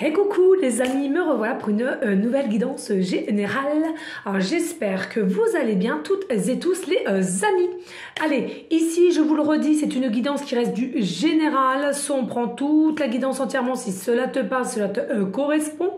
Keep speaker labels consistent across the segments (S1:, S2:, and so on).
S1: Hey coucou les amis, me revoilà pour une nouvelle guidance générale. Alors j'espère que vous allez bien toutes et tous les amis. Allez, ici je vous le redis, c'est une guidance qui reste du général. Soit on prend toute la guidance entièrement si cela te parle, cela te correspond,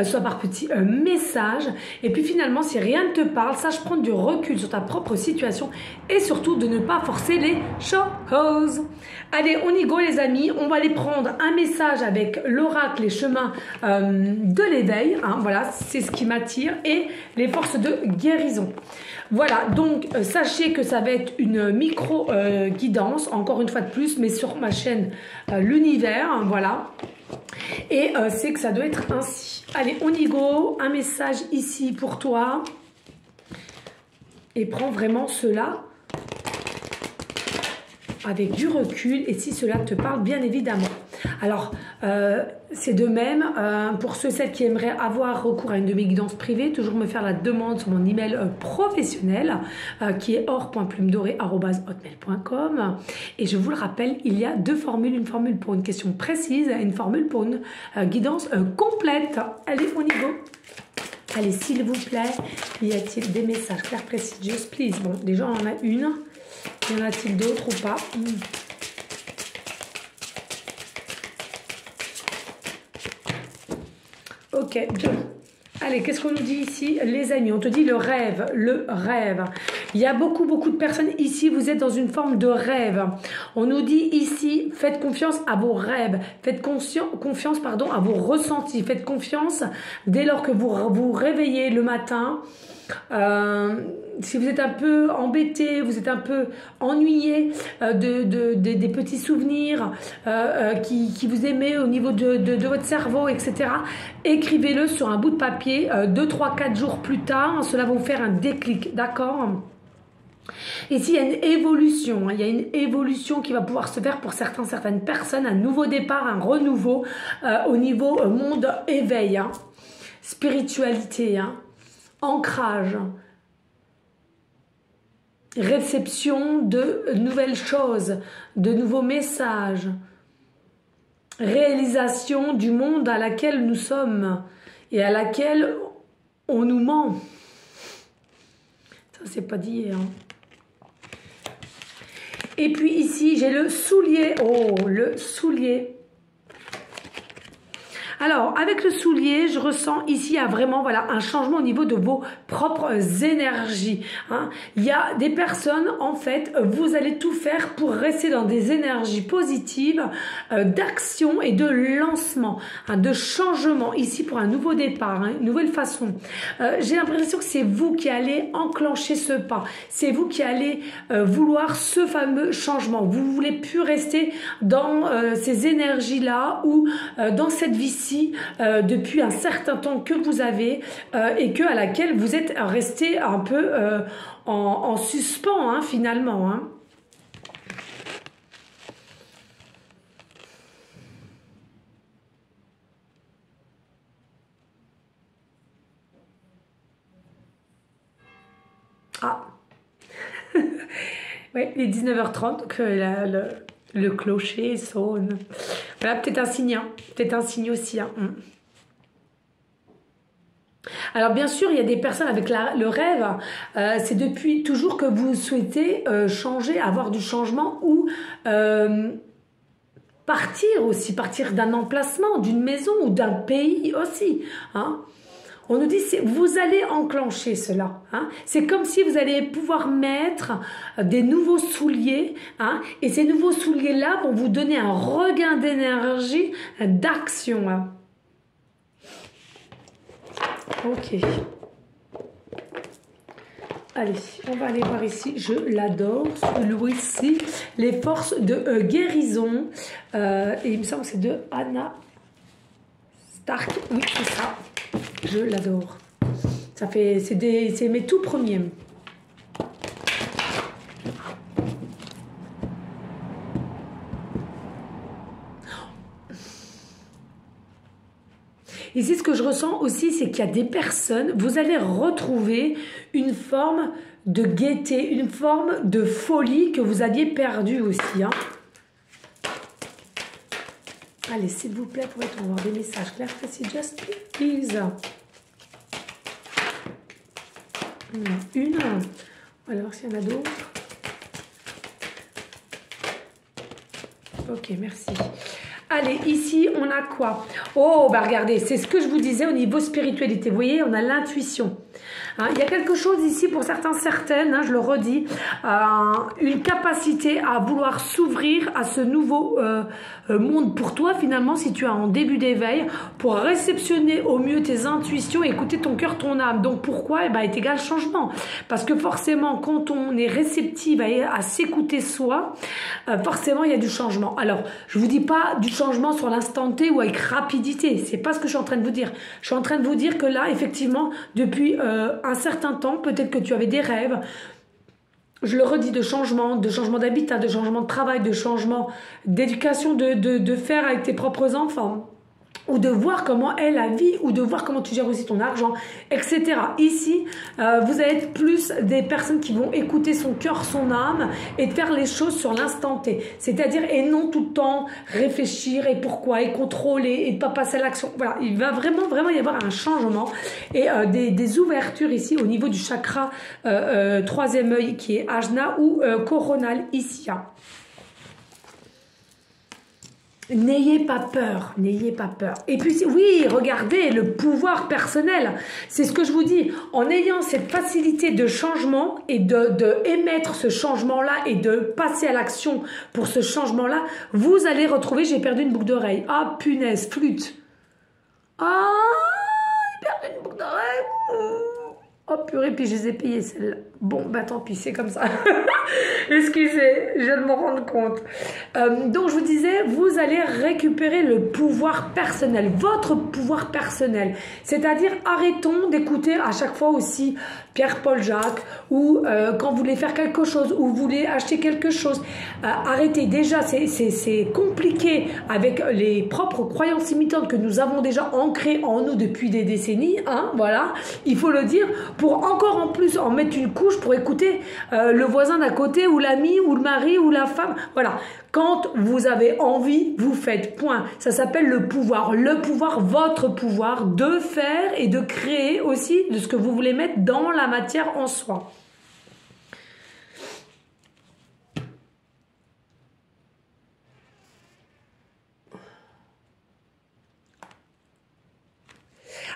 S1: soit par petits messages. Et puis finalement si rien ne te parle, sache prendre du recul sur ta propre situation et surtout de ne pas forcer les choses. Allez, on y go les amis, on va aller prendre un message avec l'oracle, les chemins de l'éveil, hein, voilà, c'est ce qui m'attire, et les forces de guérison. Voilà, donc sachez que ça va être une micro guidance, encore une fois de plus, mais sur ma chaîne l'univers, hein, voilà. Et c'est que ça doit être ainsi. Allez, on y go, un message ici pour toi. Et prends vraiment cela avec du recul et si cela te parle bien évidemment. Alors c'est de même pour ceux celles qui aimeraient avoir recours à une de mes guidances privées, toujours me faire la demande sur mon email professionnel qui est or.plumedoré@hotmail.com. Et je vous le rappelle, il y a deux formules, une formule pour une question précise et une formule pour une guidance complète. Allez, on y go. Allez, s'il vous plaît, y a-t-il des messages clairs, précis, just please. Bon, déjà on en a une. Y en a-t-il d'autres ou pas? Ok, bien. Allez, qu'est-ce qu'on nous dit ici, les amis? On te dit le rêve, le rêve. Il y a beaucoup de personnes ici, vous êtes dans une forme de rêve. On nous dit ici, faites confiance à vos rêves, faites confiance pardon, à vos ressentis, faites confiance dès lors que vous vous réveillez le matin. Si vous êtes un peu embêté, vous êtes un peu ennuyé des petits souvenirs qui vous émet au niveau de votre cerveau, etc. Écrivez-le sur un bout de papier 2, 3, 4 jours plus tard. Cela va vous faire un déclic, d'accord? Ici, il y a une évolution. Il y a une évolution qui va pouvoir se faire pour certaines personnes. Un nouveau départ, un renouveau au niveau monde éveil, hein, spiritualité, hein, ancrage, réception de nouvelles choses, de nouveaux messages, réalisation du monde à laquelle nous sommes et à laquelle on nous ment. Ça, c'est pas dit, hein. Et puis ici, j'ai le soulier. Oh, le soulier. Alors, avec le soulier, je ressens ici, il y a vraiment voilà, un changement au niveau de vos propres énergies. Hein. Il y a des personnes, en fait, vous allez tout faire pour rester dans des énergies positives, d'action et de lancement, hein, de changement, ici pour un nouveau départ, hein, une nouvelle façon. J'ai l'impression que c'est vous qui allez enclencher ce pas. C'est vous qui allez vouloir ce fameux changement. Vous ne voulez plus rester dans ces énergies-là ou dans cette vie-ci depuis un certain temps que vous avez et à laquelle vous êtes resté un peu en suspens, hein, finalement. Hein. Ah oui, il est 19h30, donc le clocher sonne. Voilà, peut-être un signe, hein. Peut-être un signe aussi. Hein. Alors bien sûr, il y a des personnes avec le rêve, c'est depuis toujours que vous souhaitez changer, avoir du changement ou partir aussi, partir d'un emplacement, d'une maison ou d'un pays aussi. Hein. On nous dit, vous allez enclencher cela. Hein. C'est comme si vous allez pouvoir mettre des nouveaux souliers. Hein, et ces nouveaux souliers-là vont vous donner un regain d'énergie, d'action. Hein. Ok. Allez, on va aller voir ici. Je l'adore. Celui-ci, les forces de guérison. Et il me semble que c'est de Anna Stark. Oui, c'est ça. Je l'adore. Ça fait, c'est mes tout premiers. Ici, ce que je ressens aussi, c'est qu'il y a des personnes, vous allez retrouver une forme de gaieté, une forme de folie que vous aviez perdue aussi. Hein. Allez, s'il vous plaît, pourrait-on avoir des messages clairs, précis, just please. Une. On va voir s'il y en a d'autres. Ok, merci. Allez, ici, on a quoi? Oh, bah regardez, c'est ce que je vous disais au niveau spiritualité. Vous voyez, on a l'intuition. Hein, il y a quelque chose ici pour certains, certaines, hein, je le redis, une capacité à vouloir s'ouvrir à ce nouveau monde pour toi, finalement, si tu es en début d'éveil, pour réceptionner au mieux tes intuitions et écouter ton cœur, ton âme. Donc, pourquoi? Eh ben, est égal changement. Parce que forcément, quand on est réceptive à s'écouter soi, forcément, il y a du changement. Alors, je vous dis pas du changement sur l'instant T ou avec rapidité. C'est pas ce que je suis en train de vous dire. Je suis en train de vous dire que là, effectivement, depuis un certain temps, peut-être que tu avais des rêves, je le redis, de changement d'habitat, de changement de travail, de changement d'éducation, de faire avec tes propres enfants, ou de voir comment est la vie, ou de voir comment tu gères aussi ton argent, etc. Ici, vous allez être plus des personnes qui vont écouter son cœur, son âme, et de faire les choses sur l'instant T. C'est-à-dire, et non tout le temps réfléchir, et pourquoi, et contrôler, et ne pas passer à l'action. Voilà, il va vraiment, vraiment y avoir un changement, et des ouvertures ici, au niveau du chakra troisième œil, qui est Ajna, ou coronal, ici. Hein. N'ayez pas peur, n'ayez pas peur. Et puis, oui, regardez, le pouvoir personnel, c'est ce que je vous dis, en ayant cette facilité de changement et de émettre ce changement-là et de passer à l'action pour ce changement-là, vous allez retrouver, j'ai perdu une boucle d'oreille. Ah, punaise, flûte. Ah, j'ai perdu une boucle d'oreille. Oh purée, puis je les ai payées celles-là. Bon, bah tant pis, c'est comme ça. Excusez, je viens de m'en rendre compte. Donc je vous disais, vous allez récupérer le pouvoir personnel, votre pouvoir personnel. C'est-à-dire, arrêtons d'écouter à chaque fois aussi Pierre-Paul Jacques, ou quand vous voulez faire quelque chose, ou vous voulez acheter quelque chose. Arrêtez, déjà, c'est compliqué avec les propres croyances limitantes que nous avons déjà ancrées en nous depuis des décennies. Hein, voilà, il faut le dire. Pour encore en plus en mettre une couche pour écouter le voisin d'à côté ou l'ami ou le mari ou la femme. Voilà, quand vous avez envie, vous faites, point. Ça s'appelle le pouvoir, votre pouvoir de faire et de créer aussi de ce que vous voulez mettre dans la matière en soi.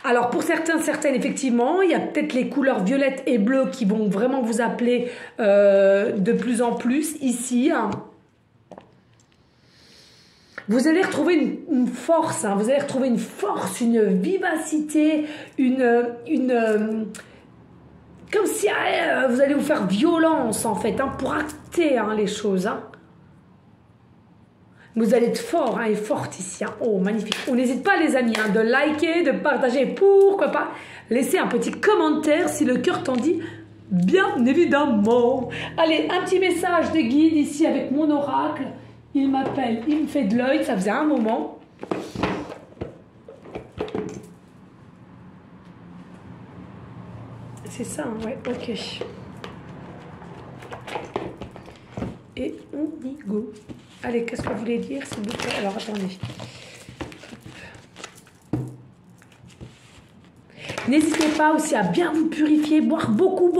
S1: Alors pour certains, certaines, effectivement, il y a peut-être les couleurs violettes et bleues qui vont vraiment vous appeler de plus en plus ici. Hein. Vous allez retrouver une force, hein, vous allez retrouver une force, une vivacité, comme si vous allez vous faire violence en fait, hein, pour acter hein, les choses. Hein. Vous allez être fort hein, et forte ici. Hein. Oh, magnifique. On n'hésite pas, les amis, hein, de liker, de partager. Pourquoi pas laisser un petit commentaire si le cœur t'en dit, bien évidemment. Allez, un petit message des guides ici avec mon oracle. Il m'appelle, il me fait de l'œil. Ça faisait un moment. C'est ça, hein, ouais, ok. Et on y go. Allez, qu'est-ce que vous voulez dire, s'il vous plaît? Alors, attendez. N'hésitez pas aussi à bien vous purifier, boire beaucoup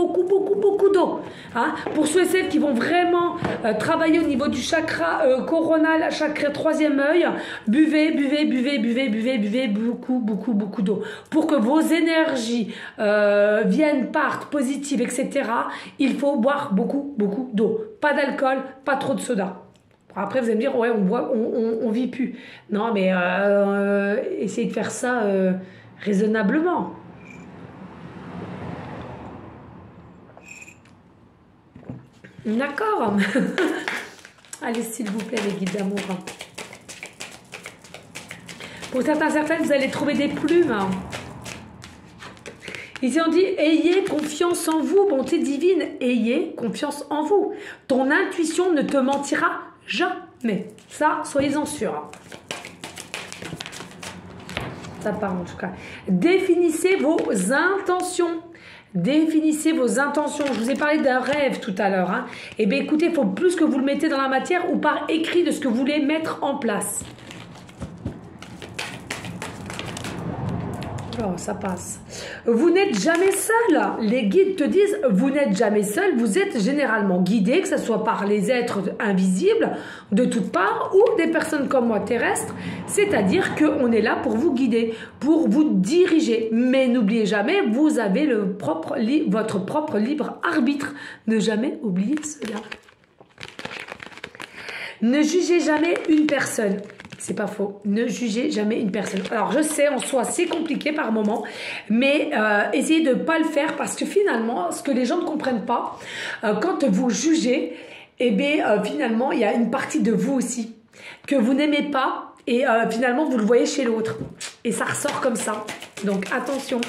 S1: d'eau. Hein? Pour ceux et celles qui vont vraiment travailler au niveau du chakra coronal, chakra troisième œil, buvez beaucoup d'eau. Pour que vos énergies viennent, partent, positives, etc., il faut boire beaucoup d'eau. Pas d'alcool, pas trop de soda. Après, vous allez me dire, ouais, on vit plus. Non, mais essayez de faire ça raisonnablement. D'accord. Allez, s'il vous plaît, les guides d'amour. Pour certaines, vous allez trouver des plumes. Ici, on dit, ayez confiance en vous, bonté divine. Ayez confiance en vous. Ton intuition ne te mentira jamais. Ça, soyez-en sûrs. Ça part en tout cas. Définissez vos intentions. Définissez vos intentions. Je vous ai parlé d'un rêve tout à l'heure. Hein. Eh bien, écoutez, il faut plus que vous le mettez dans la matière ou par écrit de ce que vous voulez mettre en place. Oh, ça passe. Vous n'êtes jamais seul. Les guides te disent, vous n'êtes jamais seul. Vous êtes généralement guidé, que ce soit par les êtres invisibles de toutes parts ou des personnes comme moi terrestres. C'est-à-dire qu'on est là pour vous guider, pour vous diriger. Mais n'oubliez jamais, vous avez votre propre libre arbitre. Ne jamais oublier cela. Ne jugez jamais une personne. C'est pas faux. Ne jugez jamais une personne. Alors, je sais, en soi, c'est compliqué par moment, mais essayez de ne pas le faire parce que finalement, ce que les gens ne comprennent pas, quand vous jugez, eh bien, finalement, il y a une partie de vous aussi que vous n'aimez pas et finalement, vous le voyez chez l'autre. Et ça ressort comme ça. Donc, attention.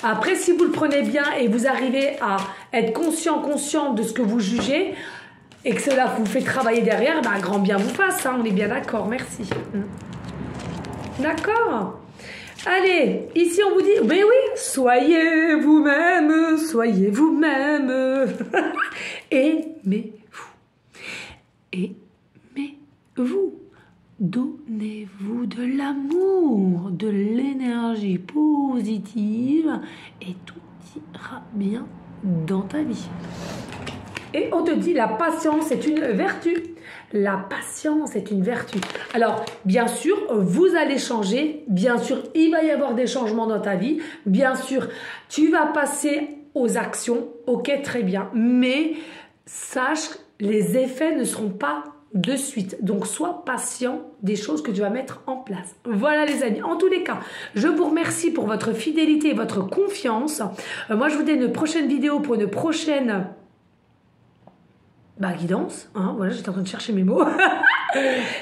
S1: Après, si vous le prenez bien et vous arrivez à être conscient de ce que vous jugez, et que cela vous fait travailler derrière, ben, grand bien vous fasse, hein, on est bien d'accord, merci. D'accord. Allez, ici on vous dit, mais oui, soyez vous-même, soyez vous-même. Aimez-vous. Aimez-vous. Donnez-vous de l'amour, de l'énergie positive et tout ira bien dans ta vie. Et on te dit, la patience est une vertu. La patience est une vertu. Alors, bien sûr, vous allez changer. Bien sûr, il va y avoir des changements dans ta vie. Bien sûr, tu vas passer aux actions. Ok, très bien. Mais sache, les effets ne seront pas de suite. Donc, sois patient des choses que tu vas mettre en place. Voilà les amis. En tous les cas, je vous remercie pour votre fidélité et votre confiance. Moi, je vous dis une prochaine vidéo pour une prochaine... guidance, hein, voilà, j'étais en train de chercher mes mots.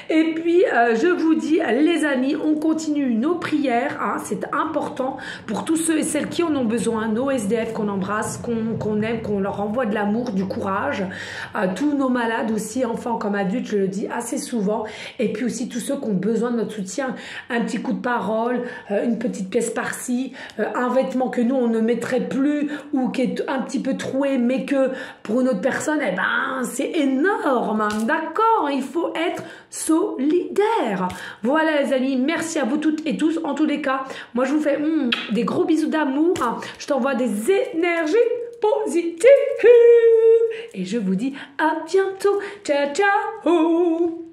S1: Et puis, je vous dis, les amis, on continue nos prières, hein, c'est important pour tous ceux et celles qui en ont besoin, nos SDF qu'on embrasse, qu'on aime, qu'on leur envoie de l'amour, du courage, tous nos malades aussi, enfants comme adultes, je le dis assez souvent, et puis aussi tous ceux qui ont besoin de notre soutien, un petit coup de parole, une petite pièce par-ci, un vêtement que nous, on ne mettrait plus, ou qui est un petit peu troué, mais que pour une autre personne, eh ben, c'est énorme, d'accord, il faut être solidaire. Voilà les amis, merci à vous toutes et tous. En tous les cas, moi je vous fais des gros bisous d'amour. Je t'envoie des énergies positives. Et je vous dis à bientôt. Ciao, ciao.